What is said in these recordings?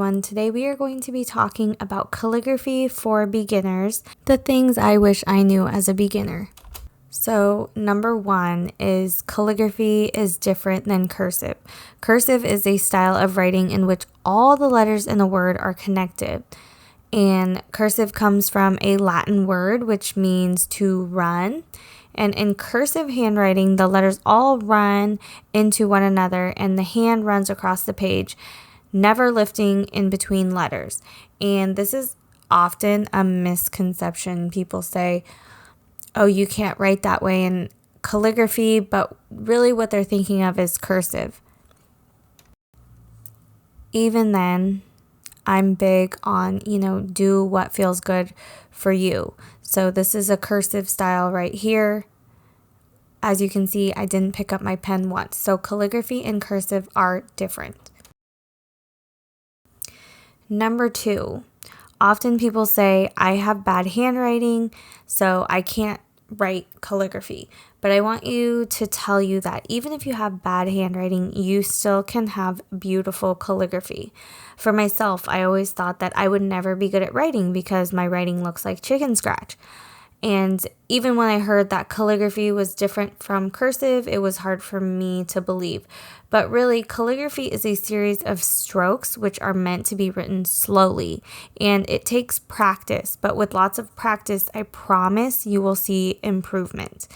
everyone. Today we are going to be talking about calligraphy for beginners, the things I wish I knew as a beginner. So number one is calligraphy is different than cursive. Cursive is a style of writing in which all the letters in a word are connected. And cursive comes from a Latin word which means to run. And in cursive handwriting, the letters all run into one another and the hand runs across the page, never lifting in between letters. And this is often a misconception. People say, oh, you can't write that way in calligraphy, but really what they're thinking of is cursive. Even then, I'm big on, do what feels good for you. So this is a cursive style right here. As you can see, I didn't pick up my pen once. So calligraphy and cursive are different. Number two, often people say, I have bad handwriting, so I can't write calligraphy. But I want you to tell you that even if you have bad handwriting, you still can have beautiful calligraphy. For myself, I always thought that I would never be good at writing because my writing looks like chicken scratch. And even when I heard that calligraphy was different from cursive, it was hard for me to believe. But really, calligraphy is a series of strokes which are meant to be written slowly. And it takes practice. But with lots of practice, I promise you will see improvement.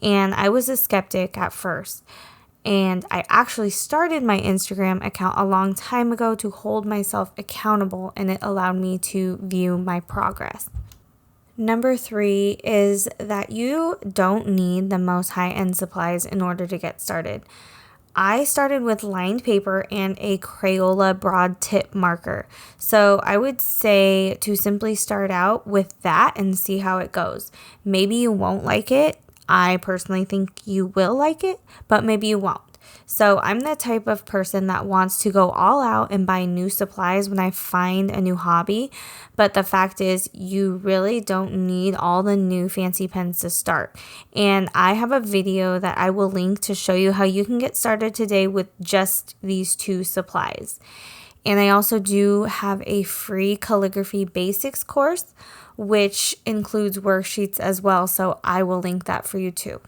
And I was a skeptic at first. And I actually started my Instagram account a long time ago to hold myself accountable, and it allowed me to view my progress. Number three is that you don't need the most high-end supplies in order to get started. I started with lined paper and a Crayola broad tip marker. So I would say to simply start out with that and see how it goes. Maybe you won't like it. I personally think you will like it, but maybe you won't. So I'm the type of person that wants to go all out and buy new supplies when I find a new hobby. But the fact is, you really don't need all the new fancy pens to start. And I have a video that I will link to show you how you can get started today with just these two supplies. And I also do have a free calligraphy basics course, which includes worksheets as well. So I will link that for you too.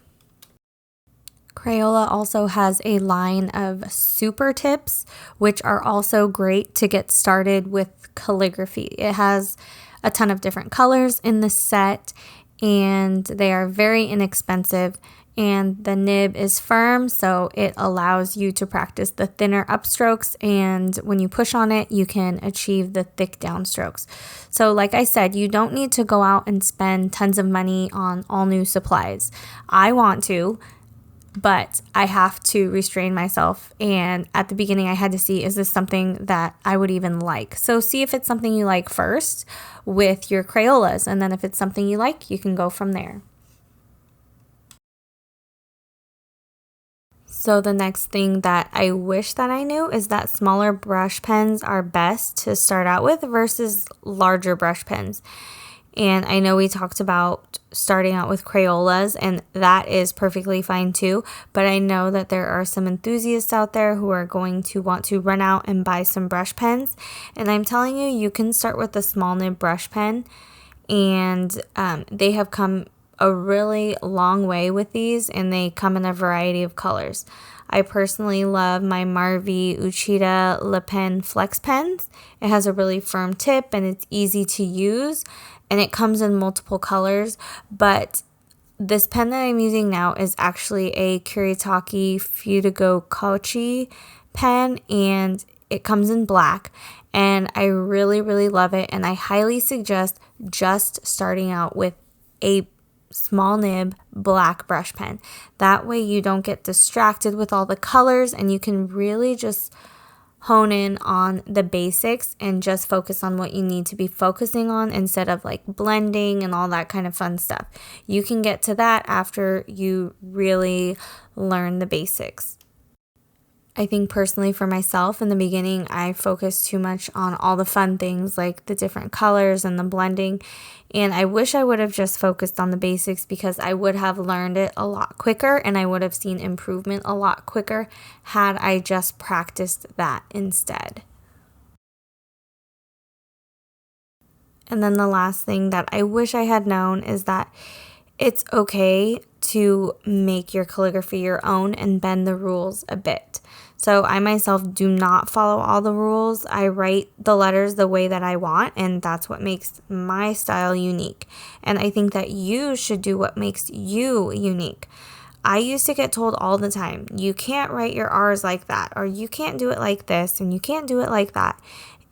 Crayola also has a line of super tips, which are also great to get started with calligraphy. It has a ton of different colors in the set, and they are very inexpensive. And the nib is firm, so it allows you to practice the thinner upstrokes. And when you push on it, you can achieve the thick downstrokes. So like I said, you don't need to go out and spend tons of money on all new supplies. I want to, but I have to restrain myself. And at the beginning, I had to see, is this something that I would even like? So see if it's something you like first with your Crayolas. And then if it's something you like, you can go from there. So the next thing that I wish that I knew is that smaller brush pens are best to start out with versus larger brush pens. And I know we talked about starting out with Crayolas, and that is perfectly fine too. But I know that there are some enthusiasts out there who are going to want to run out and buy some brush pens. And I'm telling you, you can start with a small nib brush pen, and they have come a really long way with these, and they come in a variety of colors. I personally love my Marvi Uchida Le Pen Flex pens. It has a really firm tip and it's easy to use, and it comes in multiple colors. But this pen that I'm using now is actually a Kuretake Fudigo Kochi pen, and it comes in black. And I really, really love it, and I highly suggest just starting out with a small nib black brush pen. That way you don't get distracted with all the colors, and you can really just hone in on the basics and just focus on what you need to be focusing on instead of like blending and all that kind of fun stuff. You can get to that after you really learn the basics. I think personally for myself in the beginning, I focused too much on all the fun things like the different colors and the blending. And I wish I would have just focused on the basics, because I would have learned it a lot quicker and I would have seen improvement a lot quicker had I just practiced that instead. And then the last thing that I wish I had known is that it's okay to make your calligraphy your own and bend the rules a bit. So I myself do not follow all the rules. I write the letters the way that I want, and that's what makes my style unique. And I think that you should do what makes you unique. I used to get told all the time, you can't write your R's like that, or you can't do it like this, and you can't do it like that.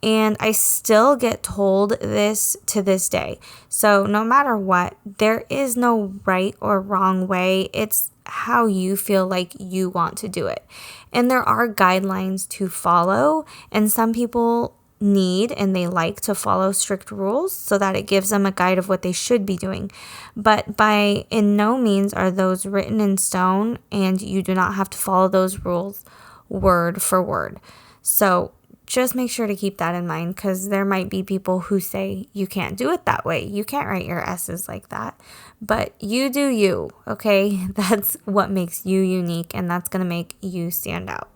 And I still get told this to this day. So no matter what, there is no right or wrong way. It's how you feel like you want to do it. And there are guidelines to follow, and some people need and they like to follow strict rules so that it gives them a guide of what they should be doing. But by in no means are those written in stone, and you do not have to follow those rules word for word. So just make sure to keep that in mind, because there might be people who say you can't do it that way. You can't write your S's like that. But you do you, okay? That's what makes you unique, and that's going to make you stand out.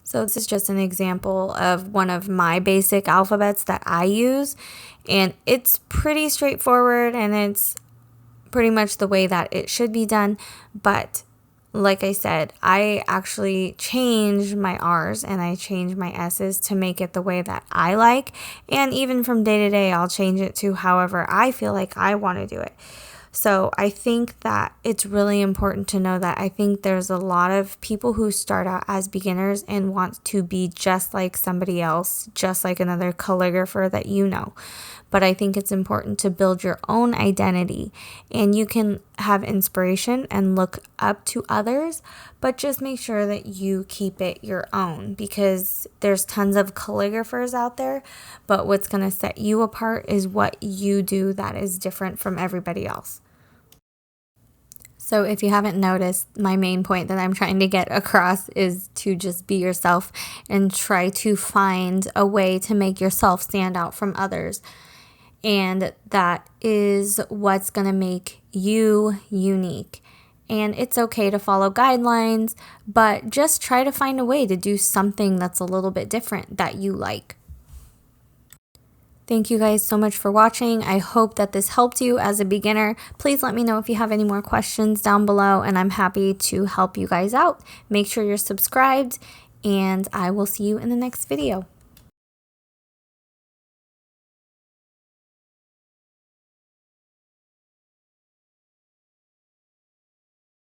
So this is just an example of one of my basic alphabets that I use, and it's pretty straightforward, and it's pretty much the way that it should be done. But like I said, I actually change my R's and I change my S's to make it the way that I like. And even from day to day, I'll change it to however I feel like I want to do it. So I think that it's really important to know that I think there's a lot of people who start out as beginners and want to be just like somebody else, just like another calligrapher that you know. But I think it's important to build your own identity, and you can have inspiration and look up to others, but just make sure that you keep it your own, because there's tons of calligraphers out there, but what's going to set you apart is what you do that is different from everybody else. So if you haven't noticed, my main point that I'm trying to get across is to just be yourself and try to find a way to make yourself stand out from others. And that is what's going to make you unique. And it's okay to follow guidelines, but just try to find a way to do something that's a little bit different that you like. Thank you guys so much for watching. I hope that this helped you as a beginner. Please let me know if you have any more questions down below, and I'm happy to help you guys out. Make sure you're subscribed, and I will see you in the next video.